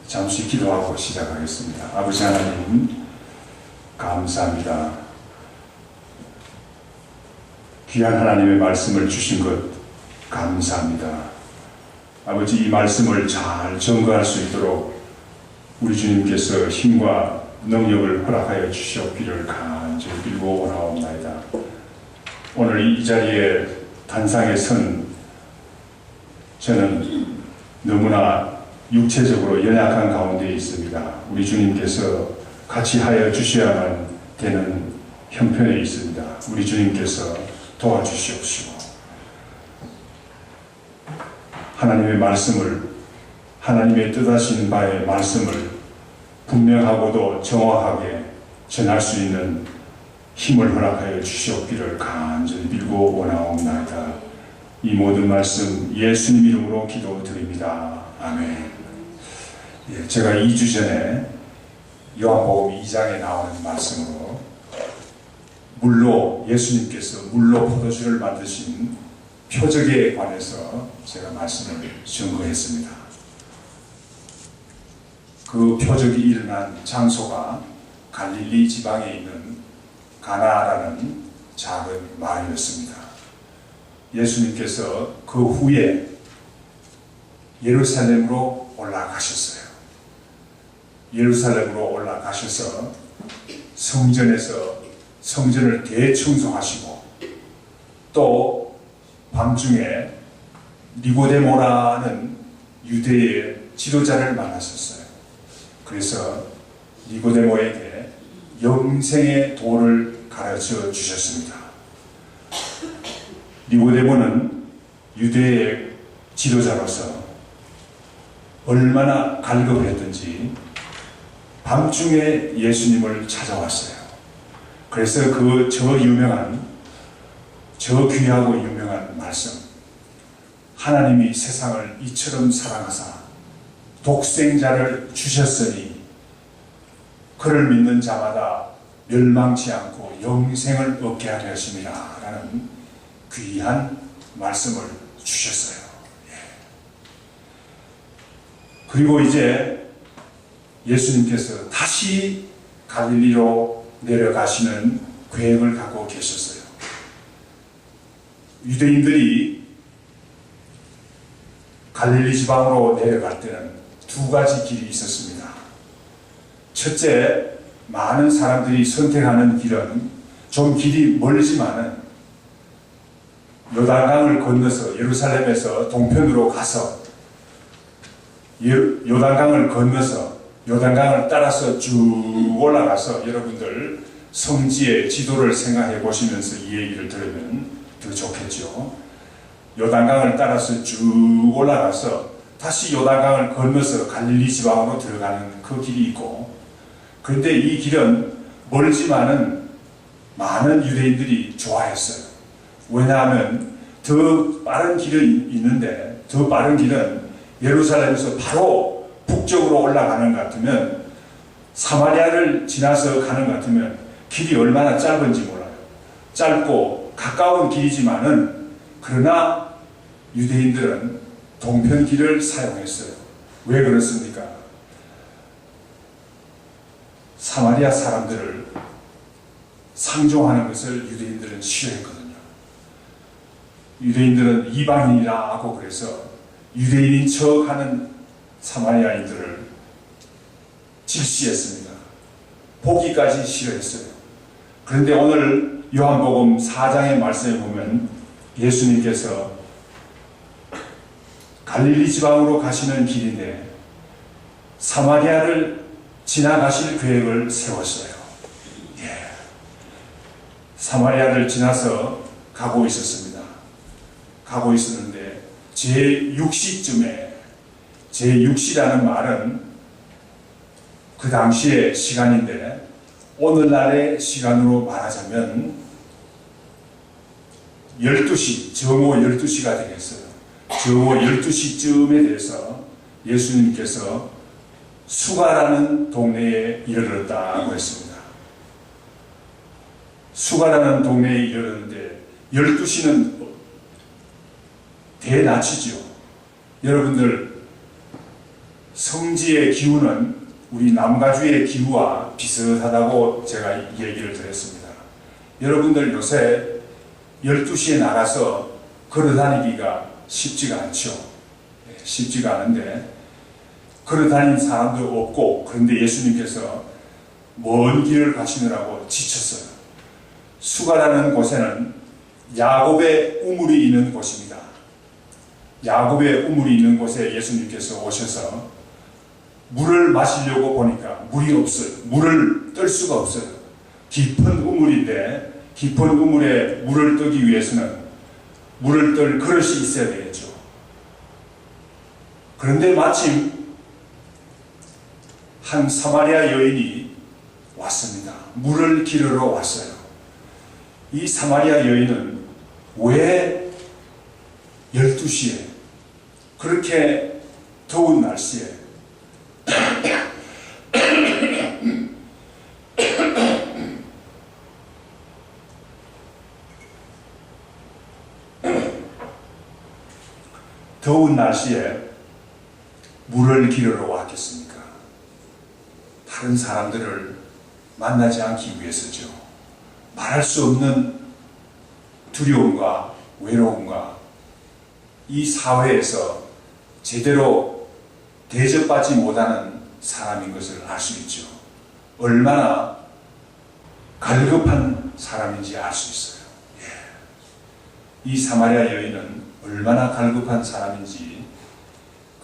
잠시 기도하고 시작하겠습니다. 아버지 하나님, 감사합니다. 귀한 하나님의 말씀을 주신 것 감사합니다. 아버지, 이 말씀을 잘 증거할 수 있도록 우리 주님께서 힘과 능력을 허락하여 주시옵기를 간절히 빌고 원하옵나이다. 오늘 이 자리에 단상에 선 저는 너무나 육체적으로 연약한 가운데 있습니다. 우리 주님께서 같이 하여 주셔야만 되는 형편에 있습니다. 우리 주님께서 도와주시옵시고 하나님의 말씀을, 하나님의 뜻하신 바의 말씀을 분명하고도 정확하게 전할 수 있는 힘을 허락하여 주시옵기를 간절히 빌고 원하옵나이다. 이 모든 말씀 예수님 이름으로 기도드립니다. 아멘. 제가 2주 전에 요한복음 2장에 나오는 말씀으로 물로, 예수님께서 물로 포도주를 만드신 표적에 관해서 제가 말씀을 증거했습니다. 그 표적이 일어난 장소가 갈릴리 지방에 있는 가나라는 작은 마을이었습니다. 예수님께서 그 후에 예루살렘으로 올라가셨어요. 예루살렘으로 올라가셔서 성전에서 성전을 대청소하시고 또 밤중에 니고데모라는 유대의 지도자를 만나셨어요. 그래서 니고데모에게 영생의 도를 가르쳐 주셨습니다. 니고데모는 유대의 지도자로서 얼마나 갈급했던지 밤중에 예수님을 찾아왔어요. 그래서 저 귀하고 유명한 말씀, 하나님이 세상을 이처럼 사랑하사 독생자를 주셨으니 그를 믿는 자마다 멸망치 않고 영생을 얻게 하려 하심이라 라는 귀한 말씀을 주셨어요. 그리고 이제 예수님께서 다시 갈릴리로 내려가시는 계획을 갖고 계셨어요. 유대인들이 갈릴리 지방으로 내려갈 때는 두 가지 길이 있었습니다. 첫째, 많은 사람들이 선택하는 길은 좀 길이 멀지만은 요단강을 건너서 예루살렘에서 동편으로 가서 요단강을 건너서 요단강을 따라서 쭉 올라가서 여러분들 성지의 지도를 생각해 보시면서 이 얘기를 들으면 더 좋겠죠. 요단강을 따라서 쭉 올라가서 다시 요단강을 건너서 갈릴리 지방으로 들어가는 그 길이 있고, 그런데 이 길은 멀지만은 많은 유대인들이 좋아했어요. 왜냐하면 더 빠른 길이 있는데, 더 빠른 길은 예루살렘에서 바로 북쪽으로 올라가는 것 같으면, 사마리아를 지나서 가는 것 같으면 길이 얼마나 짧은지 몰라요. 짧고 가까운 길이지만은, 그러나 유대인들은 동편 길을 사용했어요. 왜 그렇습니까? 사마리아 사람들을 상종하는 것을 유대인들은 싫어했거든요. 유대인들은 이방인이라 하고, 그래서 유대인인 척하는 사마리아인들을 질시했습니다. 보기까지 싫어했어요. 그런데 오늘 요한복음 4장의 말씀에 보면 예수님께서 갈릴리 지방으로 가시는 길인데 사마리아를 지나가실 계획을 세웠어요. 사마리아를 지나서 가고 있었습니다. 가고 있었는데 제6시쯤에, 제6시라는 말은 그 당시의 시간인데 오늘날의 시간으로 말하자면 12시, 정오 12시가 되겠어요. 정오 12시쯤에 대해서 예수님께서 수가라는 동네에 이르렀다고 했습니다. 수가라는 동네에 이르렀는데 12시는 대낮이죠. 여러분들 성지의 기후는 우리 남가주의 기후와 비슷하다고 제가 얘기를 드렸습니다. 여러분들 요새 12시에 나가서 걸어다니기가 쉽지가 않죠. 쉽지가 않은데 걸어다니는 사람도 없고, 그런데 예수님께서 먼 길을 가시느라고 지쳤어요. 수가라는 곳에는 야곱의 우물이 있는 곳입니다. 야곱의 우물이 있는 곳에 예수님께서 오셔서 물을 마시려고 보니까 물이 없어요. 물을 뜰 수가 없어요. 깊은 우물인데 깊은 우물에 물을 뜨기 위해서는 물을 뜰 그릇이 있어야 되겠죠. 그런데 마침 한 사마리아 여인이 왔습니다. 물을 기르러 왔어요. 이 사마리아 여인은 왜 12시에 그렇게 더운 날씨에 더운 날씨에 물을 기르러 왔겠습니까? 다른 사람들을 만나지 않기 위해서죠. 말할 수 없는 두려움과 외로움과 이 사회에서 제대로 대접받지 못하는 사람인 것을 알 수 있죠. 얼마나 갈급한 사람인지 알 수 있어요. 이 사마리아 여인은 얼마나 갈급한 사람인지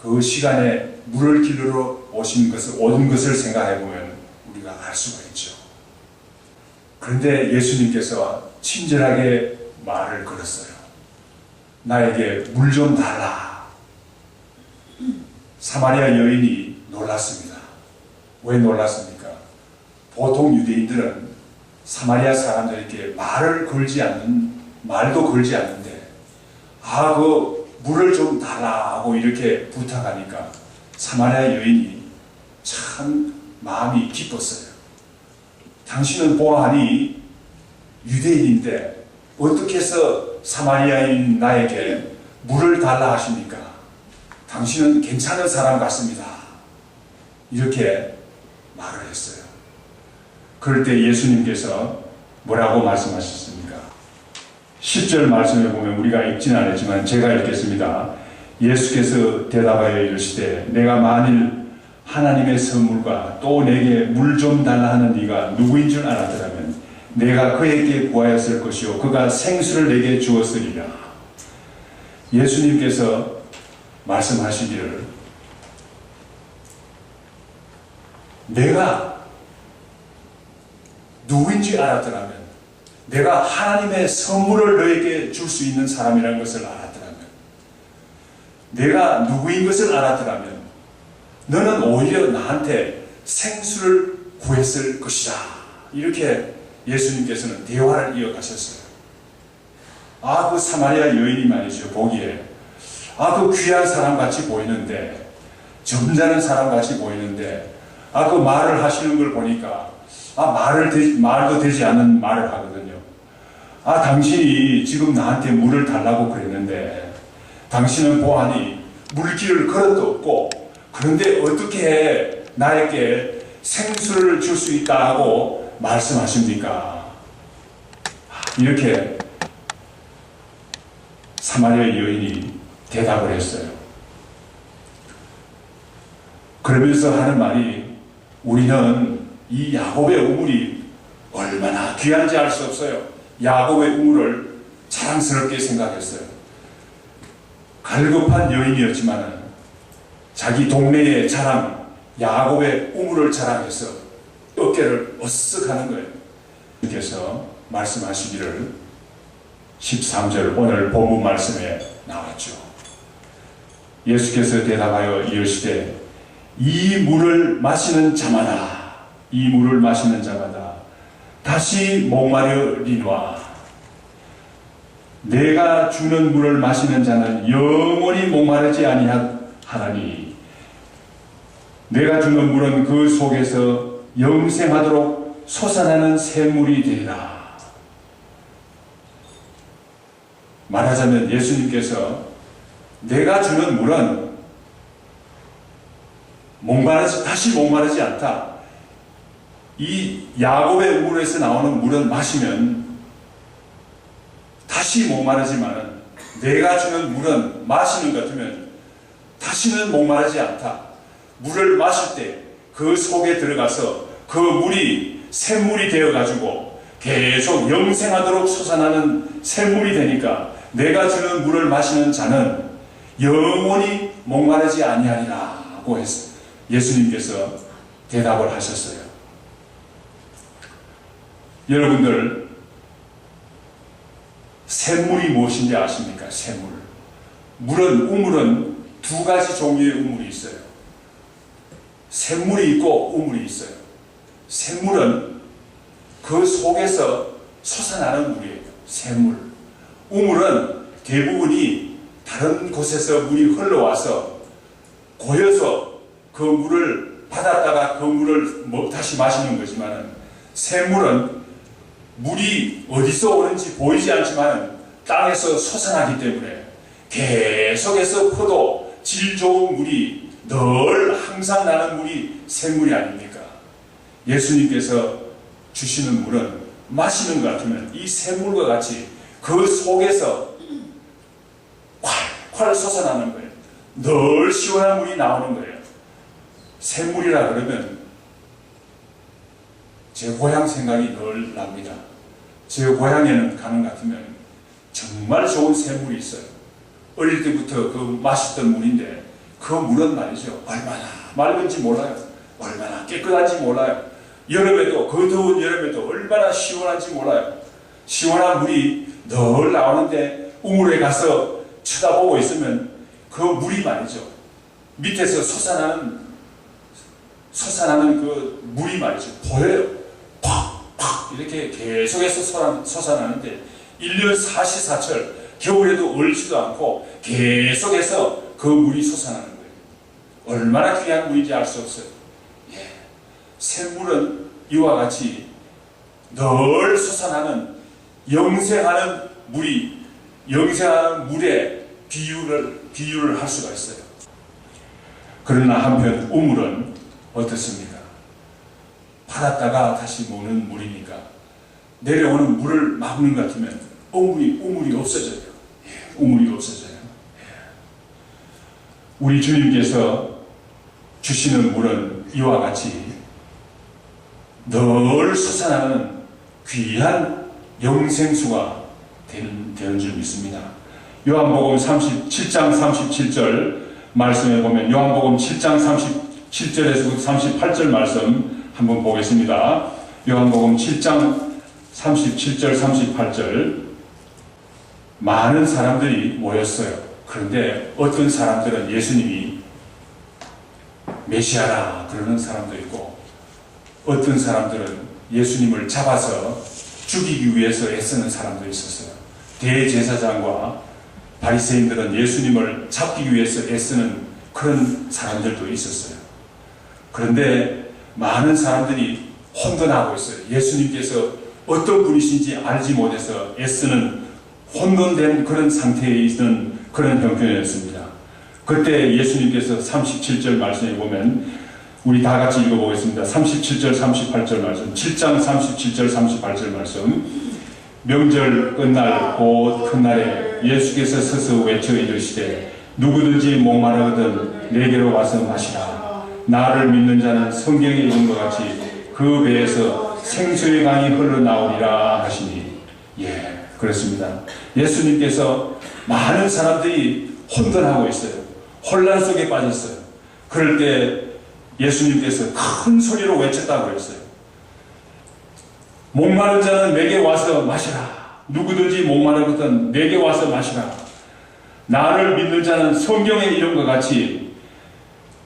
그 시간에 물을 기르러 온 것을 생각해 보면 우리가 알 수가 있죠. 그런데 예수님께서 친절하게 말을 걸었어요. 나에게 물 좀 달라. 사마리아 여인이 놀랐습니다. 왜 놀랐습니까? 보통 유대인들은 사마리아 사람들에게 말도 걸지 않는데, 그 물을 좀 달라 하고 이렇게 부탁하니까 사마리아 여인이 참 마음이 기뻤어요. 당신은 보아하니 유대인인데 어떻게 해서 사마리아인 나에게 물을 달라 하십니까? 당신은 괜찮은 사람 같습니다. 이렇게 말을 했어요. 그럴 때 예수님께서 뭐라고 말씀하셨습니까? 10절 말씀에 보면 우리가 읽지는 않았지만 제가 읽겠습니다. 예수께서 대답하여 이르시되 내가 만일 하나님의 선물과 또 내게 물 좀 달라 하는 네가 누구인 줄 알았더라면 내가 그에게 구하였을 것이요 그가 생수를 내게 주었으리라. 예수님께서 말씀하시기를 내가 누구인지 알았더라면, 내가 하나님의 선물을 너에게 줄 수 있는 사람이라는 것을 알았더라면, 내가 누구인 것을 알았더라면 너는 오히려 나한테 생수를 구했을 것이다. 이렇게 예수님께서는 대화를 이어가셨어요. 그 사마리아 여인이 말이죠. 보기에 그 귀한 사람 같이 보이는데, 점잖은 사람 같이 보이는데, 그 말을 하시는 걸 보니까 말도 되지 않는 말을 하거든요. 당신이 지금 나한테 물을 달라고 그랬는데 당신은 보아하니 물길을 걸어도 없고, 그런데 어떻게 나에게 생수를 줄 수 있다고 말씀하십니까? 이렇게 사마리아 여인이 대답을 했어요. 그러면서 하는 말이, 우리는 이 야곱의 우물이 얼마나 귀한지 알 수 없어요. 야곱의 우물을 자랑스럽게 생각했어요. 갈급한 여인이었지만 자기 동네의 자랑, 야곱의 우물을 자랑해서 어깨를 어쓱 하는 거예요. 그래서 말씀하시기를 13절 오늘 본문 말씀에 나왔죠. 예수께서 대답하여 이르시되 이 물을 마시는 자마다 다시 목마르리노아. 내가 주는 물을 마시는 자는 영원히 목마르지 아니하나니 내가 주는 물은 그 속에서 영생하도록 솟아나는 샘물이 되리라. 말하자면 예수님께서 내가 주는 물은 다시 목마르지 않다. 이 야곱의 우물에서 나오는 물은 마시면 다시 목마르지만 내가 주는 물은 마시는 것 같으면 다시는 목마르지 않다. 물을 마실 때 그 속에 들어가서 그 물이 샘물이 되어가지고 계속 영생하도록 솟아나는 샘물이 되니까 내가 주는 물을 마시는 자는 영원히 목마르지 아니하리라고 예수님께서 대답을 하셨어요. 여러분들 샘물이 무엇인지 아십니까? 샘물. 우물은 두 가지 종류의 우물이 있어요. 샘물이 있고 우물이 있어요. 샘물은 그 속에서 솟아나는 물이에요. 샘물. 우물은 대부분이 다른 곳에서 물이 흘러와서 고여서 그 물을 받았다가 그 물을 다시 마시는 거지만 샘물은 물이 어디서 오는지 보이지 않지만 땅에서 솟아나기 때문에 계속해서 퍼도 질 좋은 물이 늘 항상 나는 물이 샘물이 아닙니까? 예수님께서 주시는 물은 마시는 것 같으면 이 샘물과 같이 그 속에서 콸콸 솟아나는 거예요. 늘 시원한 물이 나오는 거예요. 샘물이라 그러면 제 고향 생각이 늘 납니다. 제 고향에는 가는 것 같으면 정말 좋은 샘물이 있어요. 어릴 때부터 그 마셨던 물인데 그 물은 말이죠. 얼마나 맑은지 몰라요. 얼마나 깨끗한지 몰라요. 여름에도 그 더운 여름에도 얼마나 시원한지 몰라요. 시원한 물이 늘 나오는데 우물에 가서 쳐다보고 있으면 그 물이 말이죠. 밑에서 솟아나는 그 물이 말이죠. 보여요. 팍팍 이렇게 계속해서 솟아나는데 1년 사시사철 겨울에도 얼지도 않고 계속해서 그 물이 솟아나는 거예요. 얼마나 귀한 물인지 알 수 없어요. 예. 샘물은 이와 같이 늘 솟아나는 영생하는 물에 비유를 할 수가 있어요. 그러나 한편 우물은 어떻습니까? 받았다가 다시 모는 물이니까 내려오는 물을 막는 것 같으면 우물이 없어져요. 예. 우물이 없어져요. 우리 주님께서 주시는 물은 이와 같이 늘 솟아나는 귀한 영생수가 되는 줄 믿습니다. 요한복음 37장 37절 말씀에 보면 요한복음 7장 37절에서 38절 말씀 한번 보겠습니다. 요한복음 7장 37절 38절 많은 사람들이 모였어요. 그런데 어떤 사람들은 예수님이 메시아라 그러는 사람도 있고 어떤 사람들은 예수님을 잡아서 죽이기 위해서 애쓰는 사람도 있었어요. 대제사장과 바리새인들은 예수님을 잡기 위해서 애쓰는 그런 사람들도 있었어요. 그런데 많은 사람들이 혼돈하고 있어요. 예수님께서 어떤 분이신지 알지 못해서 애쓰는 혼돈된 그런 상태에 있는 그런 형편이었습니다. 그때 예수님께서 37절 말씀에 보면 우리 다 같이 읽어보겠습니다. 37절 38절 말씀 7장 37절 38절 말씀 명절 끝날 곧 큰날에 예수께서 서서 외쳐 이르시되 누구든지 목마르거든 내게로 와서 마시라. 나를 믿는 자는 성경에 있는 것 같이 그 배에서 생수의 강이 흘러나오리라 하시니 예 그렇습니다. 예수님께서 많은 사람들이 혼돈하고 있어요. 혼란 속에 빠졌어요. 그럴 때 예수님께서 큰 소리로 외쳤다고 했어요. 목마른 자는 내게 와서 마시라. 누구든지 목마르거든 내게 와서 마시라. 나를 믿는 자는 성경에 이런 것 같이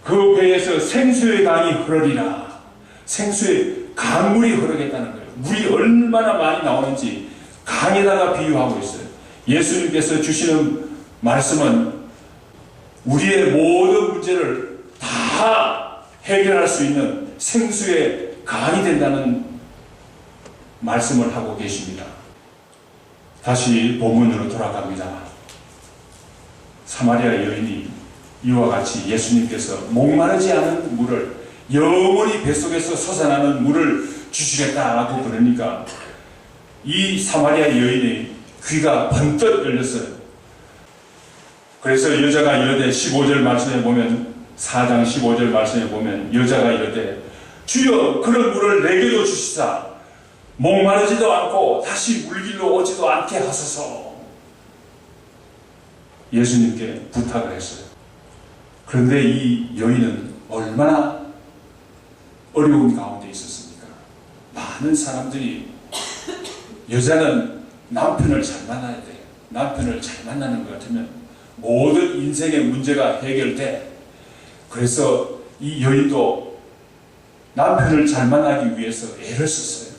그 배에서 생수의 강이 흐르리라. 생수의 강물이 흐르겠다는 거예요. 물이 얼마나 많이 나오는지 강에다가 비유하고 있어요. 예수님께서 주시는 말씀은 우리의 모든 문제를 다 해결할 수 있는 생수의 강이 된다는 말씀을 하고 계십니다. 다시 본문으로 돌아갑니다. 사마리아 여인이 이와 같이 예수님께서 목마르지 않은 물을, 영원히 뱃속에서 솟아나는 물을 주시겠다고 그러니까 이 사마리아 여인의 귀가 번뜩 열렸어요. 그래서 여자가 이르되 15절 말씀에 보면, 4장 15절 말씀에 보면 여자가 이르되 주여 그런 물을 내게도 주시사 목마르지도 않고 다시 물길로 오지도 않게 하소서. 예수님께 부탁을 했어요. 그런데 이 여인은 얼마나 어려운 가운데 있었습니까? 많은 사람들이 여자는 남편을 잘 만나야 돼요. 남편을 잘 만나는 것 같으면 모든 인생의 문제가 해결돼. 그래서 이 여인도 남편을 잘 만나기 위해서 애를 썼어요.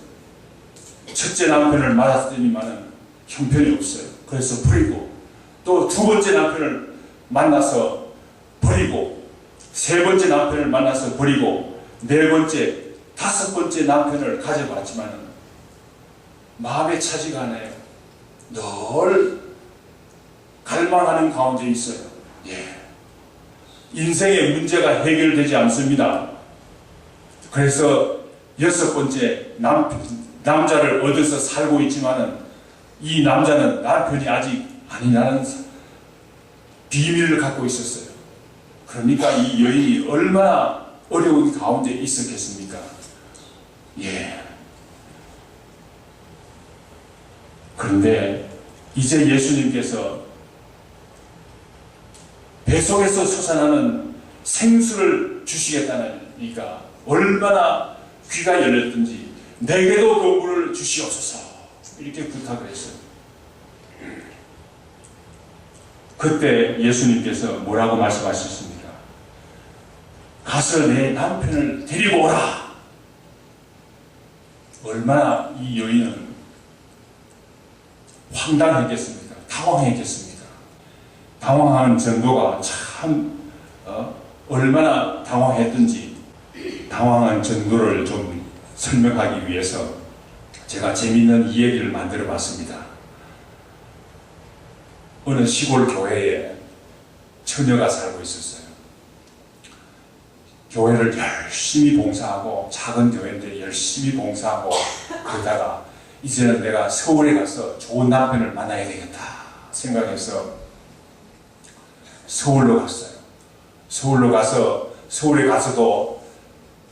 첫째 남편을 만났더니만은 형편이 없어요. 그래서 버리고, 또 두 번째 남편을 만나서 버리고, 세 번째 남편을 만나서 버리고, 네 번째, 다섯 번째 남편을 가져봤지만은 마음에 차지가 않아요. 늘 갈망하는 가운데 있어요. 인생의 문제가 해결되지 않습니다. 그래서 여섯 번째 남자를 얻어서 살고 있지만은 이 남자는 남편이 아직 아니라는 비밀을 갖고 있었어요. 그러니까 이 여인이 얼마나 어려운 가운데 있었겠습니까? 그런데 이제 예수님께서 뱃속에서 솟아나는 생수를 주시겠다니까 얼마나 귀가 열렸든지 내게도 그 물을 주시옵소서 이렇게 부탁을 했어요. 그때 예수님께서 뭐라고 말씀하셨습니까? 가서 내 남편을 데리고 오라. 얼마나 이 여인은 황당했겠습니까? 당황했겠습니까? 당황하는 정도가 참 얼마나 당황했든지 당황한 정도를 좀 설명하기 위해서 제가 재미있는 이야기를 만들어 봤습니다. 어느 시골 교회에 처녀가 살고 있었어요. 교회를 열심히 봉사하고, 작은 교회인데 열심히 봉사하고 그러다가 이제는 내가 서울에 가서 좋은 남편을 만나야 되겠다 생각해서 서울로 갔어요. 서울에 가서도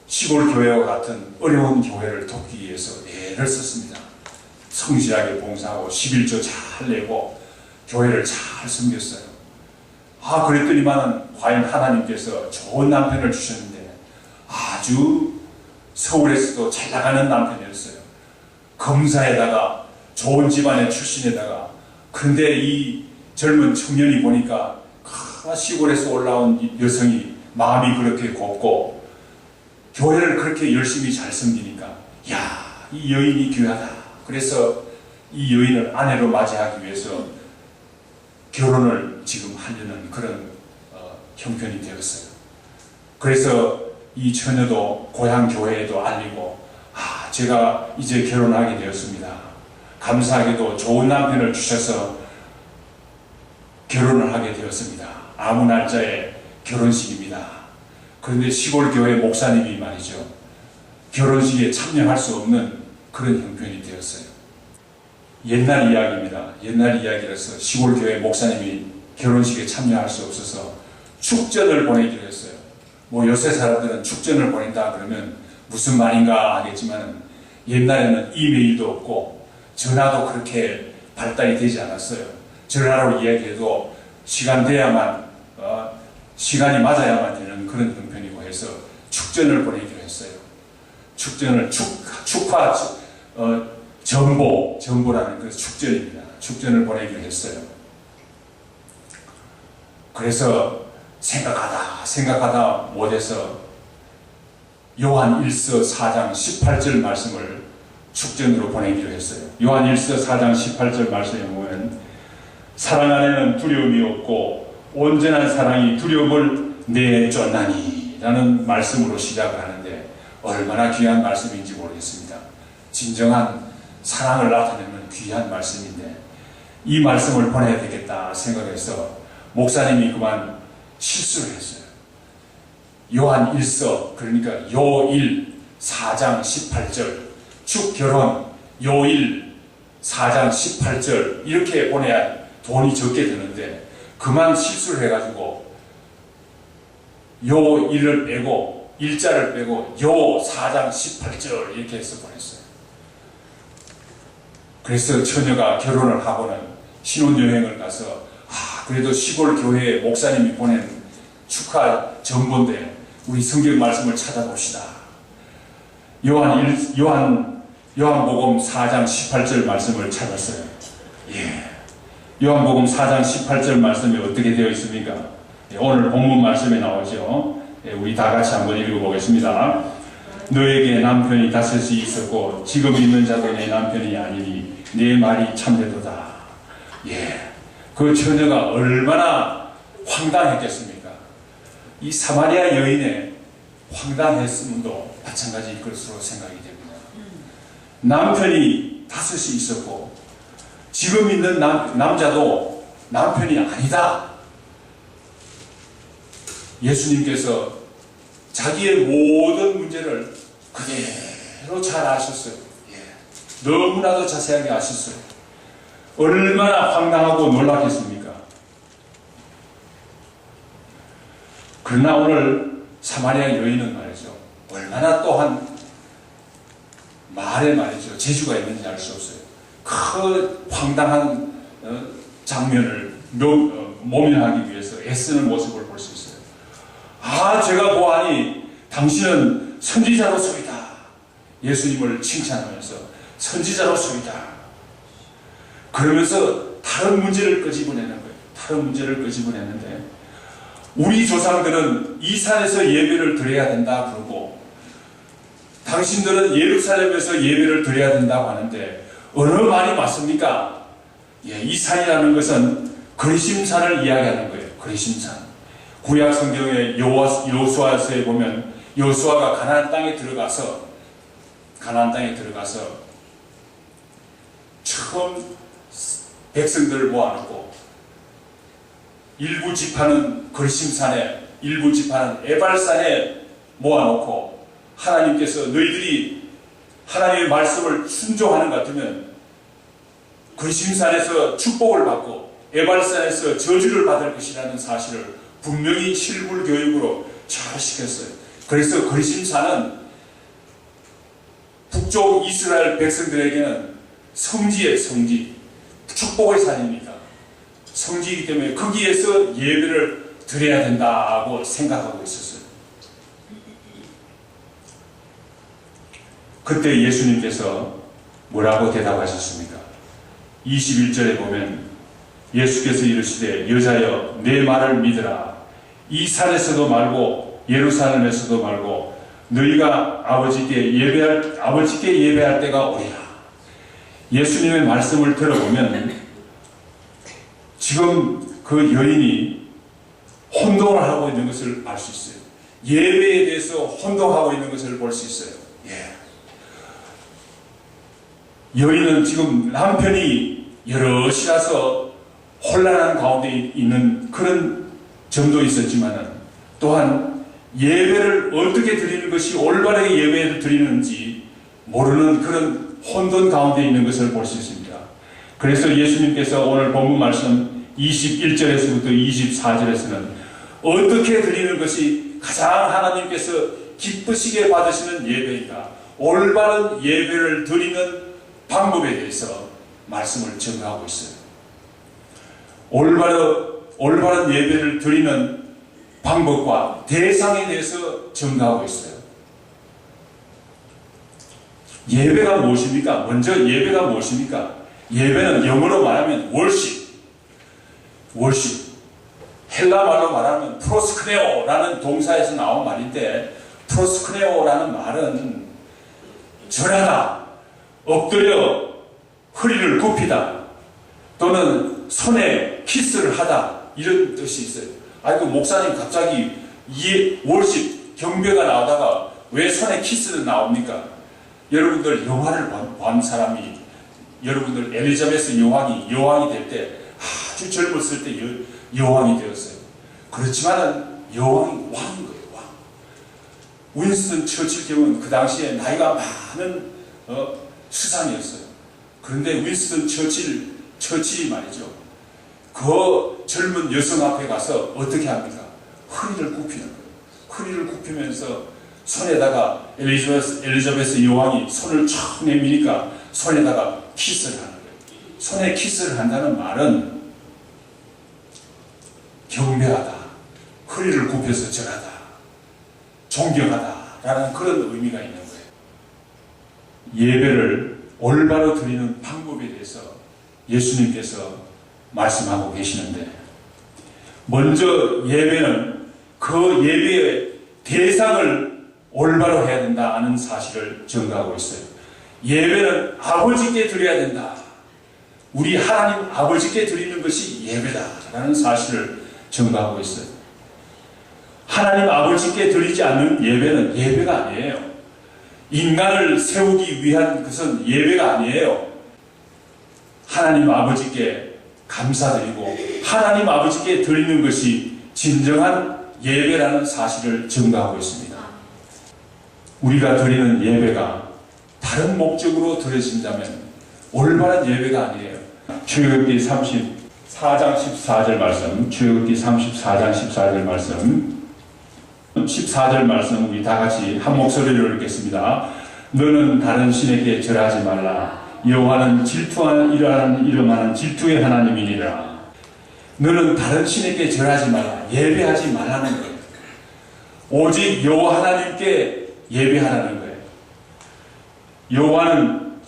시골 교회와 같은 어려운 교회를 돕기 위해서 애를 썼습니다. 성실하게 봉사하고 11조 잘 내고 교회를 잘 섬겼어요. 그랬더니만 과연 하나님께서 좋은 남편을 주셨는데 아주 서울에서도 잘 나가는 남편이었어요. 검사에다가 좋은 집안의 출신에다가, 그런데 이 젊은 청년이 보니까 시골에서 올라온 여성이 마음이 그렇게 곱고 교회를 그렇게 열심히 잘 섬기니까 이 여인이 귀하다. 그래서 이 여인을 아내로 맞이하기 위해서 결혼을 지금 하려는 그런 형편이 되었어요. 그래서 이 처녀도 고향 교회에도 알리고 제가 이제 결혼하게 되었습니다. 감사하게도 좋은 남편을 주셔서 결혼을 하게 되었습니다. 아무 날짜에 결혼식입니다. 그런데 시골 교회 목사님이 말이죠, 결혼식에 참여할 수 없는 그런 형편이 되었어요. 옛날 이야기입니다. 옛날 이야기라서 시골 교회 목사님이 결혼식에 참여할 수 없어서 축전을 보내기로 했어요. 요새 사람들은 축전을 보낸다 그러면 무슨 말인가 하겠지만 옛날에는 이메일도 없고 전화도 그렇게 발달이 되지 않았어요. 전화로 이야기해도 시간 돼야만 시간이 맞아야만 되는 그런 형편이고 해서 축전을 보내기로 했어요. 축전을 축하 전보라는 그 축전입니다. 축전을 보내기로 했어요. 그래서 생각하다 못해서 요한 1서 4장 18절 말씀을 축전으로 보내기로 했어요. 요한 1서 4장 18절 말씀에 보면 사랑 안에는 두려움이 없고 온전한 사랑이 두려움을 내쫓나니 라는 말씀으로 시작을 하는데 얼마나 귀한 말씀인지 모르겠습니다. 진정한 사랑을 나타내는 귀한 말씀인데 이 말씀을 보내야 되겠다 생각해서 목사님이 그만 실수를 했어요. 요한 1서, 그러니까 요1 4장 18절, 축 결혼 요1 4장 18절 이렇게 보내야 돈이 적게 드는데 그만 실수를 해가지고 요1을 빼고 일자를 빼고 요 4장 18절 이렇게 해서 보냈어요. 그래서 처녀가 결혼을 하고는 신혼여행을 가서 그래도 시골 교회에 목사님이 보낸 축하 정보인데 우리 성경 말씀을 찾아봅시다. 요한복음 4장 18절 말씀을 찾았어요. 요한복음 4장 18절 말씀이 어떻게 되어 있습니까? 오늘 본문 말씀에 나오죠. 우리 다 같이 한번 읽어보겠습니다. 너에게 남편이 다섯이 있었고 지금 있는 자도 내 남편이 아니니 내 말이 참되도다. 그 처녀가 얼마나 황당했겠습니까? 이 사마리아 여인의 황당했음도 마찬가지일 것으로 생각이 됩니다. 남편이 다섯이 있었고 지금 있는 남자도 남편이 아니다. 예수님께서 자기의 모든 문제를 그대로 잘 아셨어요. 너무나도 자세하게 아셨어요. 얼마나 황당하고 놀랐겠습니까? 그러나 오늘 사마리아 여인은 말이죠. 얼마나 또한 말에 말이죠. 재주가 있는지 알 수 없어요. 그 황당한 장면을 모면하기 위해서 애쓰는 모습을 볼 수 있어요. 제가 보아하니 당신은 선지자로서이다. 예수님을 칭찬하면서 선지자로서이다. 그러면서 다른 문제를 끄집어내는 거예요. 다른 문제를 끄집어내는데 우리 조상들은 이 산에서 예배를 드려야 된다 그러고 당신들은 예루살렘에서 예배를 드려야 된다고 하는데 어느 말이 맞습니까? 이 산이라는 것은 그리심산을 이야기하는 거예요. 그리심산. 구약 성경의 여호수아서에 보면 여호수아가 가나안 땅에 들어가서 처음 백성들을 모아놓고 일부 지파는 그리심산에 일부 지파는 에발산에 모아놓고 하나님께서 너희들이 하나님의 말씀을 순종하는 것 같으면 그리심산에서 축복을 받고 에발산에서 저주를 받을 것이라는 사실을 분명히 실물 교육으로 잘 시켰어요. 그래서 그리심산은 북쪽 이스라엘 백성들에게는 성지의 성지, 축복의 산입니다. 성지이기 때문에 거기에서 예배를 드려야 된다고 생각하고 있었어요. 그때 예수님께서 뭐라고 대답하셨습니까? 21절에 보면 예수께서 이르시되 여자여 내 말을 믿으라. 이 산에서도 말고 예루살렘에서도 말고 너희가 아버지께 예배할 때가 오리라. 예수님의 말씀을 들어보면 지금 그 여인이 혼동을 하고 있는 것을 알 수 있어요. 예배에 대해서 혼동하고 있는 것을 볼 수 있어요. 여인은 지금 남편이 여럿이라서 혼란한 가운데 있는 그런 점도 있었지만 또한 예배를 어떻게 드리는 것이 올바르게 예배를 드리는지 모르는 그런 혼돈 가운데 있는 것을 볼 수 있습니다. 그래서 예수님께서 오늘 본문 말씀 21절에서부터 24절에서는 어떻게 드리는 것이 가장 하나님께서 기쁘시게 받으시는 예배인가, 올바른 예배를 드리는 방법에 대해서 말씀을 전하고 있어요. 올바른 예배를 드리는 방법과 대상에 대해서 전하고 있어요. 예배가 무엇입니까? 먼저 예배가 무엇입니까? 예배는 영어로 말하면 worship. 헬라 말로 말하면 프로스크네오라는 동사에서 나온 말인데, 프로스크네오라는 말은 절하다, 엎드려 허리를 굽히다, 또는 손에 키스를 하다, 이런 뜻이 있어요. 아이고 목사님 갑자기 월십 경배가 나오다가 왜 손에 키스는 나옵니까? 여러분들 영화를 본 사람이, 여러분들 엘리자베스 여왕이 될 때 아주 젊었을 때 여왕이 되었어요. 그렇지만은 여왕이 왕인 거예요. 왕. 윈스턴 처칠 경우는 그 당시에 나이가 많은 수상이었어요. 그런데 윈스턴 처칠이 말이죠. 그 젊은 여성 앞에 가서 어떻게 합니까? 허리를 굽히는 거예요. 허리를 굽히면서 손에다가 엘리자베스 여왕이 손을 촥 내미니까 손에다가 키스를 하는 거예요. 손에 키스를 한다는 말은 경배하다, 허리를 굽혀서 절하다, 존경하다라는 그런 의미가 있는 거예요. 예배를 올바로 드리는 방법에 대해서 예수님께서 말씀하고 계시는데, 먼저 예배는 그 예배의 대상을 올바로 해야 된다는 사실을 증거하고 있어요. 예배는 아버지께 드려야 된다. 우리 하나님 아버지께 드리는 것이 예배다라는 사실을 증거하고 있어요. 하나님 아버지께 드리지 않는 예배는 예배가 아니에요. 인간을 세우기 위한 것은 예배가 아니에요. 하나님 아버지께 감사드리고 하나님 아버지께 드리는 것이 진정한 예배라는 사실을 증거하고 있습니다. 우리가 드리는 예배가 다른 목적으로 드려진다면 올바른 예배가 아니에요. 출애굽기 34장 14절 말씀, 출애굽기 34장 14절 말씀, 14절 말씀 우리 다 같이 한 목소리로 읽겠습니다. 너는 다른 신에게 절하지 말라. 여호와는 일어나는 질투의 하나님이니라. 너는 다른 신에게 절하지 말라. 예배하지 말라는 거예요. 오직 여호와 하나님께 예배하라는 거예요. 여호와는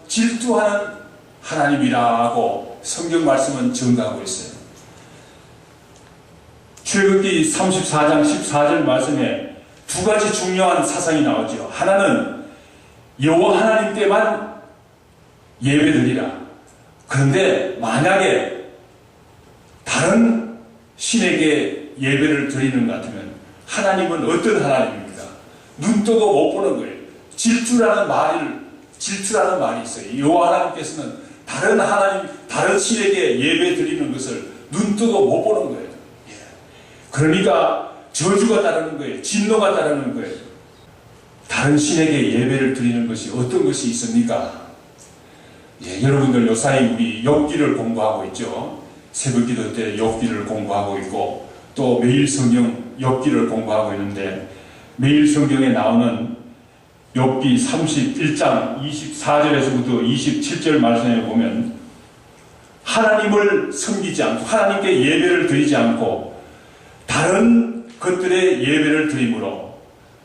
질투하는 하나님이라고 성경 말씀은 증거하고 있어요. 출애굽기 34장 14절 말씀에 두 가지 중요한 사상이 나오죠. 하나는 여호와 하나님께만 예배드리라. 그런데 만약에 다른 신에게 예배를 드리는 것 같으면 하나님은 어떤 하나님입니까? 눈 뜨고 못 보는 거예요. 질투라는 말이 있어요. 여호와 하나님께서는 다른 신에게 예배 드리는 것을 눈 뜨고 못 보는 거예요. 그러니까 저주가 따르는 거예요. 진노가 따르는 거예요. 다른 신에게 예배를 드리는 것이 어떤 것이 있습니까? 여러분들 요사이 우리 욥기를 공부하고 있죠. 새벽기도 때 욥기를 공부하고 있고 또 매일 성경 욥기를 공부하고 있는데, 매일 성경에 나오는 욥기 31장 24절에서부터 27절 말씀에 보면 하나님을 섬기지 않고 하나님께 예배를 드리지 않고 다른 것들의 예배를 드림으로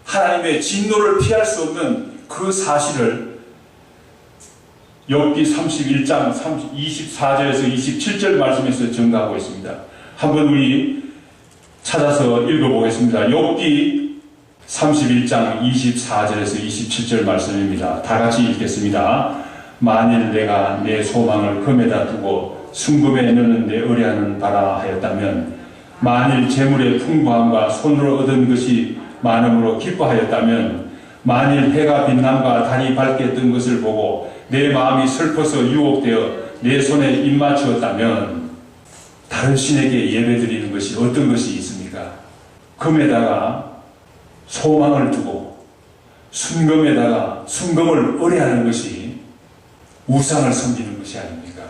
하나님의 진노를 피할 수 없는 그 사실을 욥기 31장 24절에서 27절 말씀에서 증거하고 있습니다. 한번 우리 찾아서 읽어보겠습니다. 욥기 31장 24절에서 27절 말씀입니다. 다 같이 읽겠습니다. 만일 내가 내 소망을 금에다 두고 순금에 넣는 데 의뢰하는 바라 하였다면, 만일 재물의 풍부함과 손으로 얻은 것이 많음으로 기뻐하였다면, 만일 해가 빛남과 달이 밝게 뜬 것을 보고 내 마음이 슬퍼서 유혹되어 내 손에 입맞추었다면, 다른 신에게 예배드리는 것이 어떤 것이 있습니까? 금에다가 소망을 두고 순금에다가 순금을 의뢰하는 것이 우상을 섬기는 것이 아닙니까?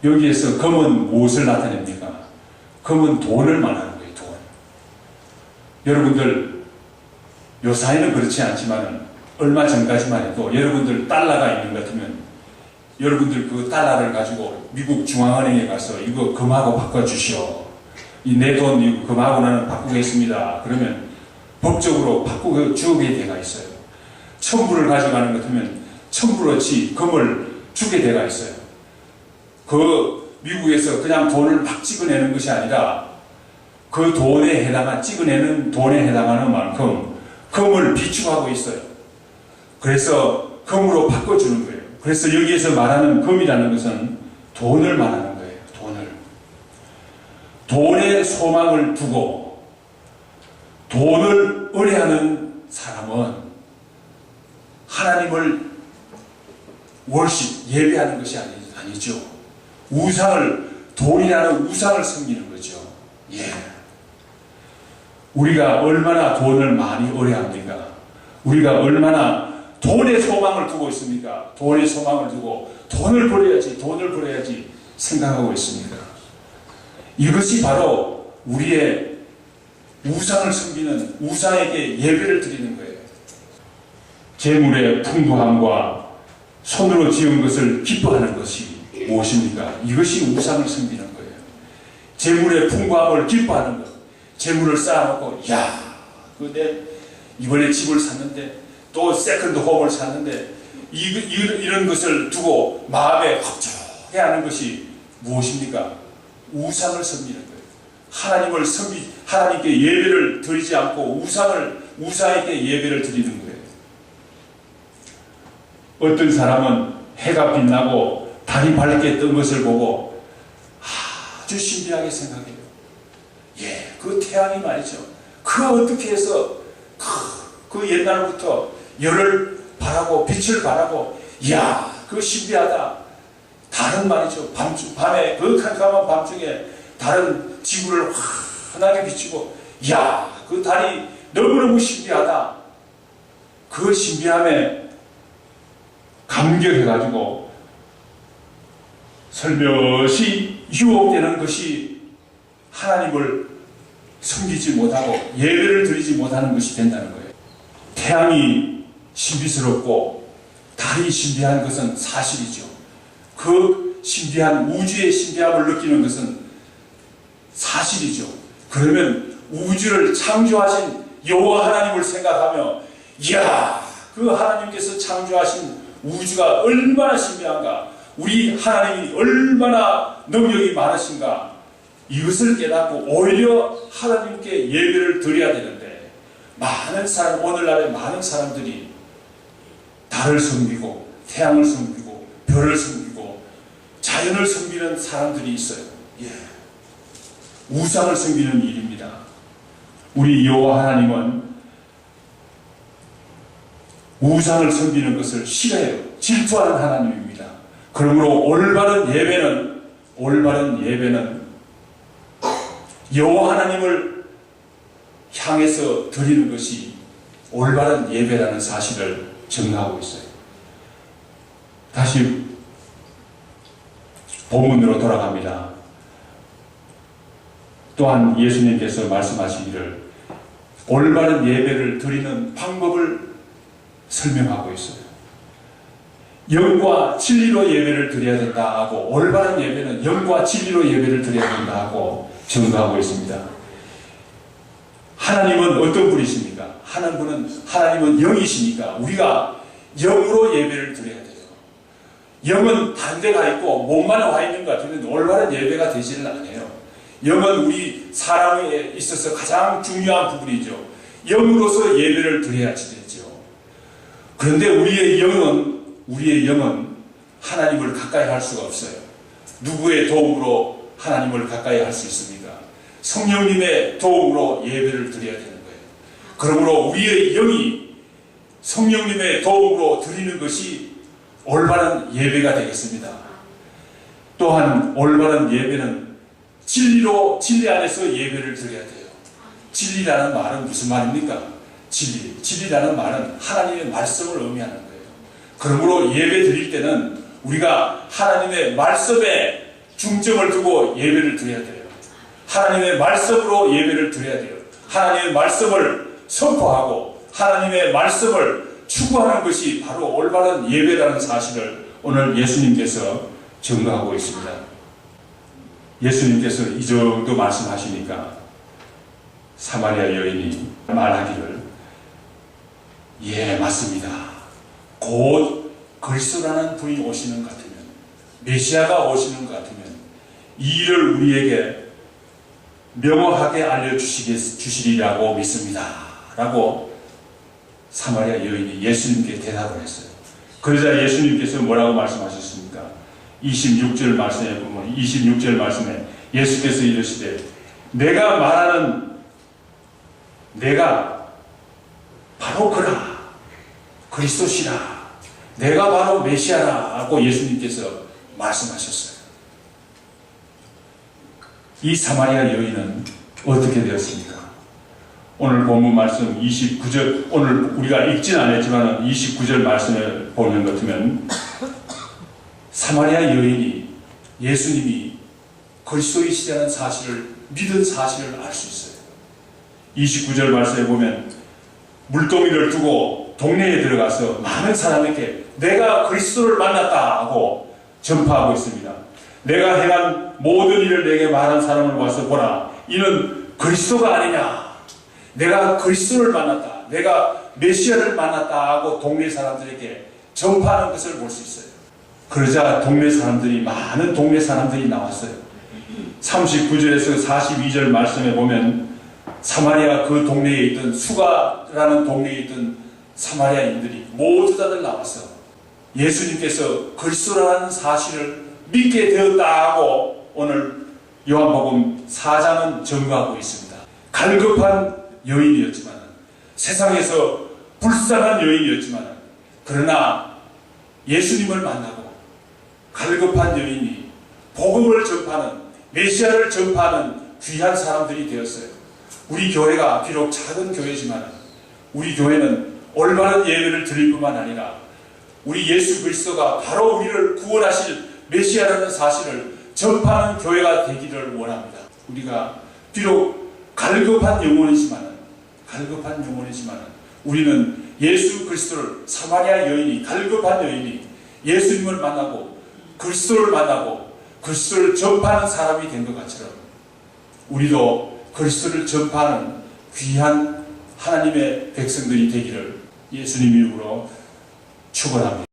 여기에서 금은 무엇을 나타냅니까? 금은 돈을 말하는 거예요. 돈. 여러분들 요사이는 그렇지 않지만 얼마 전까지만 해도 여러분들 달러가 있는 것 같으면 여러분들 그 달러를 가지고 미국 중앙은행에 가서 이거 금하고 바꿔주시오. 이 내 돈 이거 금하고 나는 바꾸겠습니다. 그러면 법적으로 바꾸게 주게 돼가 있어요. 1,000불을 가져가는 것 같으면 1,000불어치 금을 주게 돼가 있어요. 그 미국에서 그냥 돈을 막 찍어내는 것이 아니라 그 돈에 해당한 찍어내는 돈에 해당하는 만큼 금을 비축하고 있어요. 그래서 금으로 바꿔주는 거예요. 그래서 여기에서 말하는 금이라는 것은 돈을 말하는 거예요. 돈에 소망을 두고 돈을 의뢰하는 사람은 하나님을 예배하는 것이 아니죠. 돈이라는 우상을 섬기는 거죠. 우리가 얼마나 돈을 많이 의뢰합니까? 우리가 얼마나 돈에 소망을 두고 있습니까? 돈에 소망을 두고 돈을 벌어야지 생각하고 있습니다. 이것이 바로 우리의 우상을 섬기는, 우상에게 예배를 드리는 거예요. 재물의 풍부함과 손으로 지은 것을 기뻐하는 것이 무엇입니까? 이것이 우상을 섬기는 거예요. 재물의 풍부함을 기뻐하는 것. 재물을 쌓아놓고, 야, 내 이번에 집을 샀는데, 또 세컨드 홈을 샀는데, 이런 것을 두고 마음에 걱정해하는 것이 무엇입니까? 우상을 섬기는 거예요. 하나님께 예배를 드리지 않고 우상에게 예배를 드리는 거예요. 어떤 사람은 해가 빛나고 달이 밝게 뜬 것을 보고 아주 신비하게 생각해요. 예, 그 태양이 말이죠. 그 어떻게 해서 그 옛날부터 열을 바라고 빛을 바라고, 이야, 그 신비하다. 달은 말이죠. 밤에 그 캄캄한 밤중에 달은 지구를 환하게 비추고, 이야, 그 달이 너무너무 신비하다. 그 신비함에 감격해가지고 살며시 유혹되는 것이 하나님을 섬기지 못하고 예배를 드리지 못하는 것이 된다는 거예요. 태양이 신비스럽고 달이 신비한 것은 사실이죠. 그 신비한 우주의 신비함을 느끼는 것은 사실이죠. 그러면 우주를 창조하신 여호와 하나님을 생각하며, 이야, 그 하나님께서 창조하신 우주가 얼마나 신비한가, 우리 하나님이 얼마나 능력이 많으신가, 이것을 깨닫고 오히려 하나님께 예배를 드려야 되는데, 오늘날의 많은 사람들이 달을 섬기고 태양을 섬기고 별을 섬기고 자연을 섬기는 사람들이 있어요. 예. 우상을 섬기는 일입니다. 우리 여호와 하나님은 우상을 섬기는 것을 싫어해요. 질투하는 하나님입니다. 그러므로 올바른 예배는 여호와 하나님을 향해서 드리는 것이 올바른 예배라는 사실을 증거하고 있어요. 다시 본문으로 돌아갑니다. 또한 예수님께서 말씀하시기를 올바른 예배를 드리는 방법을 설명하고 있어요. 영과 진리로 예배를 드려야 된다 하고, 올바른 예배는 영과 진리로 예배를 드려야 된다 하고 증거하고 있습니다. 하나님은 어떤 분이십니까? 하나님은 영이시니까 우리가 영으로 예배를 드려야 돼요. 영은 다른 데가 있고 몸만 와 있는 것 같으면 올바른 예배가 되지는 않아요. 영은 우리 사람에 있어서 가장 중요한 부분이죠. 영으로서 예배를 드려야지 되죠. 그런데 우리의 영은 하나님을 가까이 할 수가 없어요. 누구의 도움으로 하나님을 가까이 할 수 있습니까? 성령님의 도움으로 예배를 드려야 되는 거예요. 그러므로 우리의 영이 성령님의 도움으로 드리는 것이 올바른 예배가 되겠습니다. 또한 올바른 예배는 진리 안에서 예배를 드려야 돼요. 진리라는 말은 무슨 말입니까? 진리라는 말은 하나님의 말씀을 의미하는 거예요. 그러므로 예배 드릴 때는 우리가 하나님의 말씀에 중점을 두고 예배를 드려야 돼요. 하나님의 말씀으로 예배를 드려야 돼요. 하나님의 말씀을 선포하고 하나님의 말씀을 추구하는 것이 바로 올바른 예배라는 사실을 오늘 예수님께서 증거하고 있습니다. 예수님께서 이 정도 말씀하시니까 사마리아 여인이 말하기를, 예, 맞습니다. 곧 그리스도라는 분이 오시는 것 같으면, 메시아가 오시는 것 같으면 이 일을 우리에게 명확하게 알려주시리라고 믿습니다. 라고 사마리아 여인이 예수님께 대답을 했어요. 그러자 예수님께서 뭐라고 말씀하셨습니까? 26절 말씀에 보면, 26절 말씀에 예수께서 이르시되 내가 바로 그라, 그리스도시라, 내가 바로 메시아라 하고 예수님께서 말씀하셨어요. 이 사마리아 여인은 어떻게 되었습니까? 오늘 본문 말씀 29절, 오늘 우리가 읽진 않았지만 29절 말씀을 보는 것 같으면 사마리아 여인이 예수님이 그리스도이시라는 사실을 믿은 사실을 알 수 있어요. 29절 말씀에 보면 물동이를 두고 동네에 들어가서 많은 사람에게 내가 그리스도를 만났다 하고 전파하고 있습니다. 내가 행한 모든 일을 내게 말한 사람을 와서 보라. 이는 그리스도가 아니냐. 내가 그리스도를 만났다. 내가 메시아를 만났다 하고 동네 사람들에게 전파하는 것을 볼 수 있어요. 그러자 많은 동네 사람들이 나왔어요. 39절에서 42절 말씀에 보면 사마리아 그 동네에 있던 수가라는 동네에 있던 사마리아인들이 모두 다들 나와서 예수님께서 그리스도라는 사실을 믿게 되었다 하고 오늘 요한복음 4장은 증거하고 있습니다. 갈급한 여인이었지만, 세상에서 불쌍한 여인이었지만, 그러나 예수님을 만나고 갈급한 여인이 복음을 전파하는, 메시아를 전파하는 귀한 사람들이 되었어요. 우리 교회가 비록 작은 교회지만 우리 교회는 올바른 예배를 드릴 뿐만 아니라 우리 예수 그리스도가 바로 우리를 구원하실 메시아라는 사실을 전파하는 교회가 되기를 원합니다. 우리가 비록 갈급한 영혼이지만 우리는 예수 그리스도를, 사마리아 여인이, 갈급한 여인이 예수님을 만나고 그리스도를 만나고 그리스도를 전파하는 사람이 된 것 같처럼 우리도 그리스도를 전파하는 귀한 하나님의 백성들이 되기를 예수님 이름으로 축원합니다.